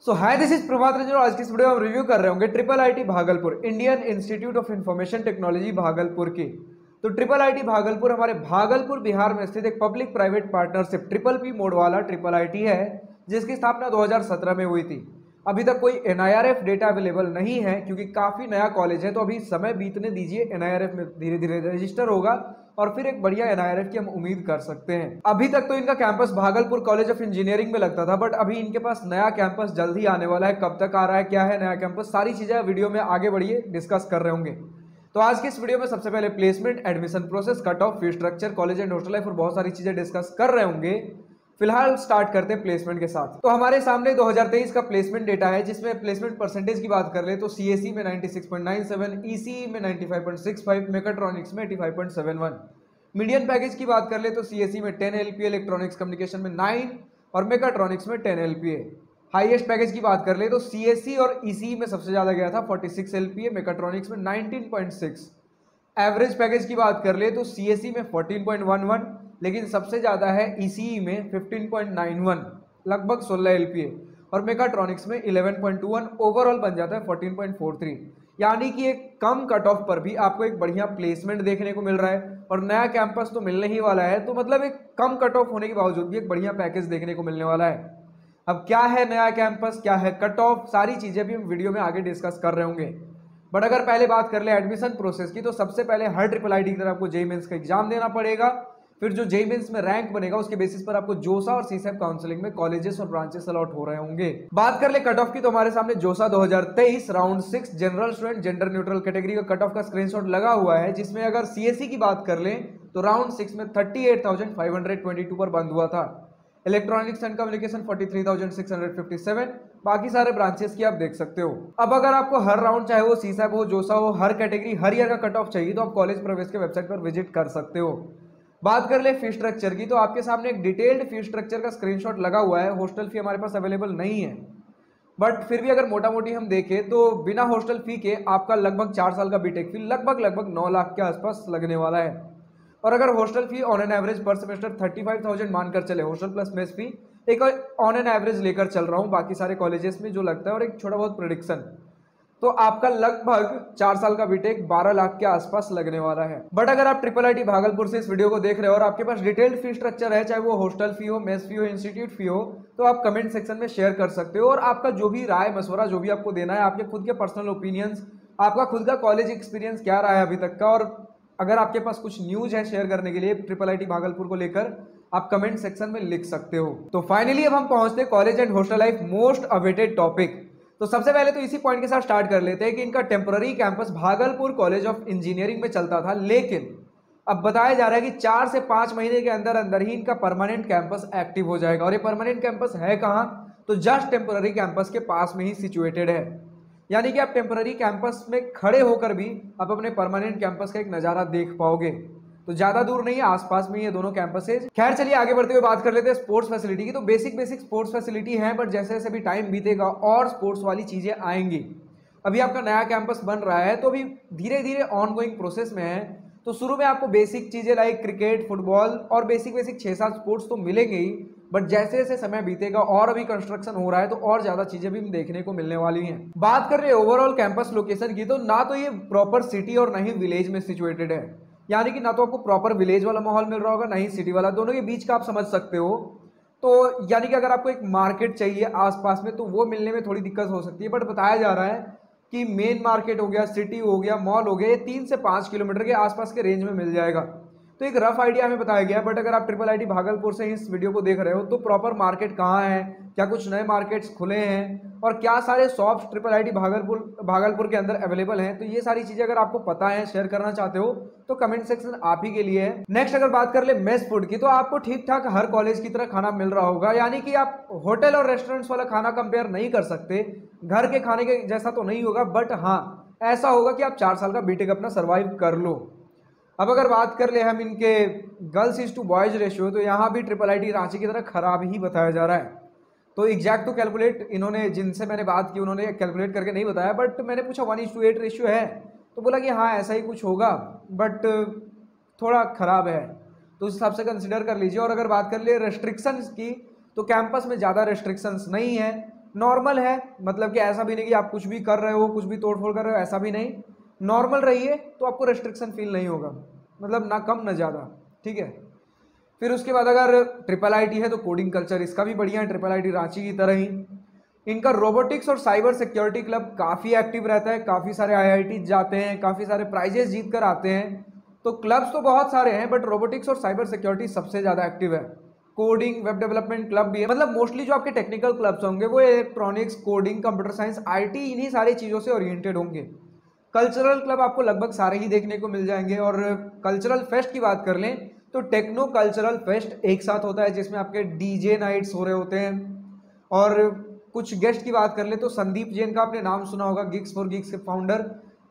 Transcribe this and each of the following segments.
Hi this is Prabhat Ranjan और आज की इस वीडियो में हम रिव्यू कर रहे होंगे triple IT Bhagalpur, Indian institute of information technology Bhagalpur की। तो ट्रिपल आईटी भागलपुर हमारे भागलपुर बिहार में स्थित एक public private partnership triple P mode वाला ट्रिपल आईटी है, जिसकी स्थापना 2017 में हुई थी। अभी तक कोई एनआईआरएफ डेटा अवेलेबल नहीं है क्योंकि काफी नया कॉलेज है, तो अभी समय बीतने दीजिए, एनआईआरएफ में धीरे धीरे रजिस्टर होगा और फिर एक बढ़िया एनआईआरएफ की हम उम्मीद कर सकते हैं। अभी तक तो इनका campus Bhagalpur college of engineering में लगता था, बट अभी इनके पास नया कैंपस जल्द ही आने वाला है। कब तक आ रहा है, क्या है नया कैंपस, सारी चीजें वीडियो में आगे बढ़िए डिस्कस कर रहे होंगे। तो आज की इस वीडियो में सबसे पहले placement, admission process, cut off, fee structure, college and hostel life और बहुत सारी चीजें डिस्कस कर रहे होंगे। फिलहाल स्टार्ट करते हैं प्लेसमेंट के साथ। तो हमारे सामने 2023 का प्लेसमेंट डेटा है, जिसमें प्लेसमेंट परसेंटेज की बात कर ले तो सीएसई में 96.97, ईसीई में 95.65, मेकाट्रॉनिक्स में 85.71। मीडियन पैकेज की बात कर ले तो सीएसई में 10 एलपीए, इलेक्ट्रॉनिक्स कम्युनिकेशन में 9 और मेकाट्रॉनिक्स में 10 एलपीए। हाईएस्ट पैकेज की बात कर ले तो सीएसई और ईसीई में सबसे ज्यादा गया था 46 एलपीए, मेकाट्रॉनिक्स में 19.6। एवरेज पैकेज की बात कर ले तो सीएसई में 14.11, लेकिन सबसे ज्यादा है ईसीई में 15.91, लगभग 16 एलपीए, और मेकाट्रॉनिक्स में 11.21। ओवरऑल बन जाता है 14.43। यानी कि एक कम कट ऑफ पर भी आपको एक बढ़िया प्लेसमेंट देखने को मिल रहा है और नया कैंपस तो मिलने ही वाला है, तो मतलब एक कम कट ऑफ होने के बावजूद भी एक बढ़िया पैकेज देखने को मिलने वाला है। अब क्या है नया कैंपस, क्या है कट ऑफ, सारी चीजें भी हम वीडियो में आगे डिस्कस कर रहे होंगे। बट अगर पहले बात कर ले एडमिशन प्रोसेस की, तो सबसे पहले हर ट्रिपल आईटी की तरह आपको जेईई मेंस का एग्जाम देना पड़ेगा। फिर जो जेईई मेंस में रैंक बनेगा उसके बेसिस पर आपको जोसा और सीसैप काउंसलिंग में कॉलेजेस और ब्रांचेस अलॉट हो रहे होंगे। बात कर ले कट ऑफ की, तो हमारे सामने जोसा 2023 round 6 general student gender neutral category का कट ऑफ का स्क्रीनशॉट लगा हुआ है, जिसमें अगर सीएससी की बात कर ले तो राउंड 6 में 38,522 पर बंद हुआ था। Electronics and communication 43,657। बाकी सारे ब्रांचेस की आप देख सकते हो। अब अगर आपको हर राउंड, चाहे वो सीसैप हो, जोसा हो, हर कैटेगरी हर ईयर का कट ऑफ चाहिए, तो आप कॉलेज प्रवेश के वेबसाइट पर विजिट कर सकते हो। बात कर ले फी स्ट्रक्चर की, तो आपके सामने एक डिटेल्ड फी स्ट्रक्चर का स्क्रीनशॉट लगा हुआ है। हॉस्टल फी हमारे पास अवेलेबल नहीं है, बट फिर भी अगर मोटा मोटी हम देखें तो बिना हॉस्टल फी के आपका लगभग 4 साल का बीटेक फी लगभग 9 लाख के आसपास लगने वाला है। और अगर hostel fee on an average पर सेमेस्टर 35,000 मानकर चले, हॉस्टल प्लस मेस फी एक ऑन एन एवरेज लेकर चल रहा हूँ बाकी सारे कॉलेजेस में जो लगता है, और एक छोटा बहुत प्रेडिक्शन, तो आपका लगभग 4 साल का बीटेक 12 लाख के आसपास लगने वाला है। बट अगर आप ट्रिपल आईटी भागलपुर से इस वीडियो को देख रहे हो और आपके पास डिटेल्ड फी स्ट्रक्चर है, चाहे वो हॉस्टल फी हो, मेस फी हो, इंस्टीट्यूट फी हो, तो आप कमेंट सेक्शन में शेयर कर सकते हो। और आपका जो भी राय मशवरा जो भी आपको देना है, आपके खुद के पर्सनल ओपिनियंस, आपका खुद का कॉलेज एक्सपीरियंस क्या रहा है अभी तक का, और अगर आपके पास कुछ न्यूज है शेयर करने के लिए ट्रिपल आईटी भागलपुर को लेकर, आप कमेंट सेक्शन में लिख सकते हो। तो फाइनली अब हम पहुंचते हैं college and hostel life most awaited topic. तो सबसे पहले तो इसी पॉइंट के साथ स्टार्ट कर लेते हैं कि इनका temporary campus Bhagalpur college of engineering में चलता था, लेकिन अब बताया जा रहा है कि 4 से 5 महीने के अंदर अंदर ही इनका परमानेंट कैंपस एक्टिव हो जाएगा। और ये परमानेंट कैंपस है कहां, तो जस्ट टेम्पररी कैंपस के पास में ही सिचुएटेड है। यानी कि आप टेम्पररी कैंपस में खड़े होकर भी आप अपने परमानेंट कैंपस का एक नजारा देख पाओगे। तो ज्यादा दूर नहीं है, आसपास में ये दोनों कैंपसेज। खैर चलिए आगे बढ़ते हुए बात कर लेते हैं स्पोर्ट्स फैसिलिटी की। तो बेसिक स्पोर्ट्स फैसिलिटी है, बट जैसे जैसे भी टाइम बीतेगा और स्पोर्ट्स वाली चीजें आएंगी। अभी आपका नया कैंपस बन रहा है, तो अभी धीरे धीरे ऑन गोइंग प्रोसेस में है। तो शुरू में आपको बेसिक चीजें लाइक क्रिकेट, फुटबॉल और बेसिक 6-7 स्पोर्ट्स तो मिलेंगे ही, बट जैसे जैसे समय बीतेगा और अभी कंस्ट्रक्शन हो रहा है, तो और ज्यादा चीजें भी देखने को मिलने वाली हैं। बात कर रहे हैं ओवरऑल कैंपस लोकेशन की, तो ना तो ये प्रॉपर सिटी और ना ही विलेज में सिचुएटेड है। यानी कि ना तो आपको प्रॉपर विलेज वाला माहौल मिल रहा होगा, ना ही सिटी वाला, दोनों के बीच का आप समझ सकते हो। तो यानी कि अगर आपको एक मार्केट चाहिए आसपास में, तो वो मिलने में थोड़ी दिक्कत हो सकती है। बट बताया जा रहा है कि मेन मार्केट हो गया, सिटी हो गया, मॉल हो गया, ये 3 से 5 किलोमीटर के आसपास के रेंज में मिल जाएगा। तो एक रफ आइडिया हमें बताया गया। बट अगर आप ट्रिपल आईटी भागलपुर से इस वीडियो को देख रहे हो, तो प्रॉपर मार्केट कहाँ है, क्या कुछ नए मार्केट्स खुले हैं, और क्या सारे शॉप्स ट्रिपल आईटी भागलपुर के अंदर अवेलेबल हैं, तो ये सारी चीजें अगर आपको पता है, शेयर करना चाहते हो, तो कमेंट सेक्शन आप ही के लिए है। नेक्स्ट अगर बात कर ले मेस फूड की, तो आपको ठीक ठाक हर कॉलेज की तरह खाना मिल रहा होगा। यानी कि आप होटल और रेस्टोरेंट्स वाला खाना कंपेयर नहीं कर सकते, घर के खाने के जैसा तो नहीं होगा, बट हाँ ऐसा होगा कि आप 4 साल का बीटेक अपना सर्वाइव कर लो। अब अगर बात कर ले हम इनके girls is to boys ratio, तो यहाँ भी ट्रिपल आईटी रांची की तरह खराब ही बताया जा रहा है। तो एग्जैक्ट तो कैलकुलेट इन्होंने, जिनसे मैंने बात की, उन्होंने कैलकुलेट करके नहीं बताया, बट मैंने पूछा 1:8 रेशियो है, तो बोला कि हाँ ऐसा ही कुछ होगा, बट थोड़ा खराब है, तो उस हिसाब से कंसिडर कर लीजिए। और अगर बात कर लिए रेस्ट्रिक्शंस की, तो कैंपस में ज़्यादा रेस्ट्रिक्शंस नहीं है। नॉर्मल है, मतलब कि ऐसा भी नहीं कि आप कुछ भी कर रहे हो, कुछ भी तोड़फोड़ कर रहे हो, ऐसा भी नहीं। नॉर्मल रहिए तो आपको रेस्ट्रिक्शन फील नहीं होगा, मतलब ना कम ना ज़्यादा, ठीक है। फिर उसके बाद अगर ट्रिपल आईटी है तो कोडिंग कल्चर इसका भी बढ़िया है, ट्रिपल आईटी रांची की तरह ही। इनका रोबोटिक्स और साइबर सिक्योरिटी क्लब काफ़ी एक्टिव रहता है, काफ़ी सारे आईआईटी जाते हैं, काफ़ी सारे प्राइजेस जीत कर आते हैं। तो क्लब्स तो बहुत सारे हैं, बट रोबोटिक्स और साइबर सिक्योरिटी सबसे ज़्यादा एक्टिव है। कोडिंग वेब डेवलपमेंट क्लब भी है, मतलब मोस्टली जो आपके टेक्निकल क्लब्स होंगे वो electronics, coding, computer science, IT, इन्हीं सारी चीज़ों से ओरिएंटेड होंगे। कल्चरल क्लब आपको लगभग सारे ही देखने को मिल जाएंगे। और कल्चरल फेस्ट की बात कर लें तो टेक्नो कल्चरल फेस्ट एक साथ होता है, जिसमें आपके डीजे नाइट्स हो रहे होते हैं। और कुछ गेस्ट की बात कर ले तो संदीप जैन का आपने नाम सुना होगा, गिग्स फॉर गिग्स के फाउंडर।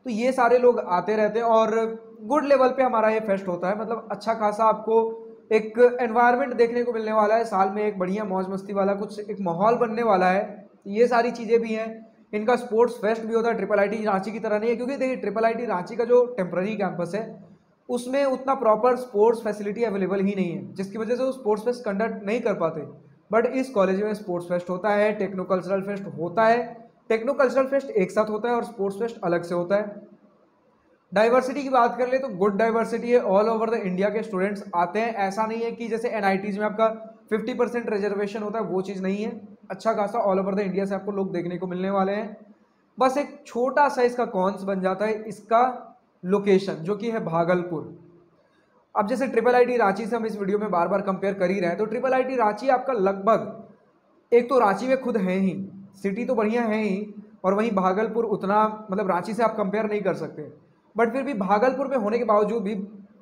तो ये सारे लोग आते रहते हैं और गुड लेवल पे हमारा ये फेस्ट होता है, मतलब अच्छा खासा आपको एक एनवायरनमेंट देखने को मिलने वाला है। साल में एक बढ़िया मौज मस्ती वाला कुछ एक माहौल बनने वाला है। ये सारी चीज़ें भी हैं। इनका स्पोर्ट्स फेस्ट भी होता है, ट्रिपल आईटी रांची की तरह नहीं है, क्योंकि देखिए ट्रिपल आईटी रांची का जो टेम्पररी कैंपस है उसमें उतना प्रॉपर स्पोर्ट्स फैसिलिटी अवेलेबल ही नहीं है, जिसकी वजह से वो स्पोर्ट्स फेस्ट कंडक्ट नहीं कर पाते। बट इस कॉलेज में स्पोर्ट्स फेस्ट होता है, टेक्नो कल्चरल फेस्ट होता है। टेक्नो कल्चरल फेस्ट एक साथ होता है और स्पोर्ट्स फेस्ट अलग से होता है। डाइवर्सिटी की बात कर ले तो गुड डाइवर्सिटी है, ऑल ओवर द इंडिया के स्टूडेंट्स आते हैं। ऐसा नहीं है कि जैसे एनआईटीज में आपका 50% रिजर्वेशन होता है, वो चीज़ नहीं है। अच्छा खासा ऑल ओवर द इंडिया से आपको लोग देखने को मिलने वाले हैं। बस एक छोटा सा इसका कॉन्स बन जाता है इसका लोकेशन, जो कि है भागलपुर। अब जैसे ट्रिपल आईटी रांची से हम इस वीडियो में बार बार कंपेयर कर ही रहे हैं, तो ट्रिपल आईटी रांची आपका लगभग, एक तो रांची में खुद है ही, सिटी तो बढ़िया है ही, और वहीं भागलपुर उतना, मतलब रांची से आप कंपेयर नहीं कर सकते। बट फिर भी भागलपुर में होने के बावजूद भी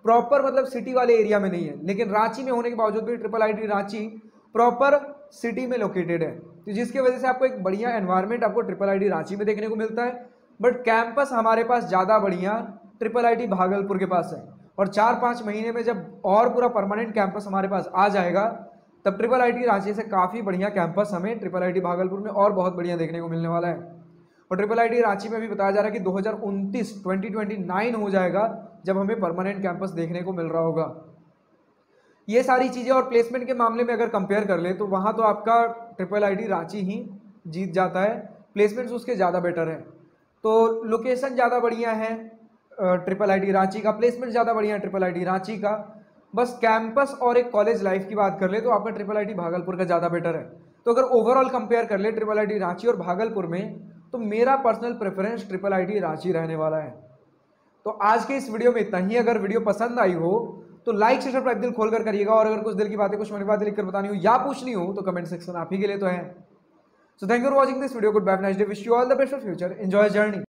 प्रॉपर मतलब सिटी वाले एरिया में नहीं है, लेकिन रांची में होने के बावजूद भी triple IT Ranchi proper city में लोकेटेड है, तो जिसकी वजह से आपको एक बढ़िया एनवायरनमेंट आपको ट्रिपल आईटी रांची में देखने को मिलता है। बट कैंपस हमारे पास ज़्यादा बढ़िया ट्रिपल आईटी भागलपुर के पास है। और 4-5 महीने में जब और पूरा परमानेंट कैंपस हमारे पास आ जाएगा, तब ट्रिपल आईटी रांची से काफ़ी बढ़िया कैंपस हमें ट्रिपल आईटी भागलपुर में और बहुत बढ़िया देखने को मिलने वाला है। और ट्रिपल आईटी रांची में भी बताया जा रहा है कि 2029 हो जाएगा जब हमें परमानेंट कैंपस देखने को मिल रहा होगा। ये सारी चीज़ें, और प्लेसमेंट के मामले में अगर कंपेयर कर ले तो वहाँ तो आपका ट्रिपल आईटी रांची ही जीत जाता है, प्लेसमेंट्स उसके ज़्यादा बेटर है। तो लोकेशन ज़्यादा बढ़िया है ट्रिपल आईटी रांची का, प्लेसमेंट ज़्यादा बढ़िया है ट्रिपल आईटी रांची का। बस कैंपस और एक कॉलेज लाइफ की बात कर ले तो आपका ट्रिपल आईटी भागलपुर का ज़्यादा बेटर है। तो अगर ओवरऑल कंपेयर कर ले ट्रिपल आईटी रांची और भागलपुर में, तो मेरा personal preference triple IT Ranchi रहने वाला है। तो आज के इस वीडियो में इतना ही। अगर वीडियो पसंद आई हो तो लाइक शेयर सब्सक्राइब दिल खोलकर करिएगा, और अगर कुछ दिल की बातें, कुछ मन की बातें लिखकर बतानी हो या पूछनी हो तो कमेंट सेक्शन आप ही के लिए तो है। So thank you for watching this video, goodbye, nice day, wish you all the best for future, enjoy journey.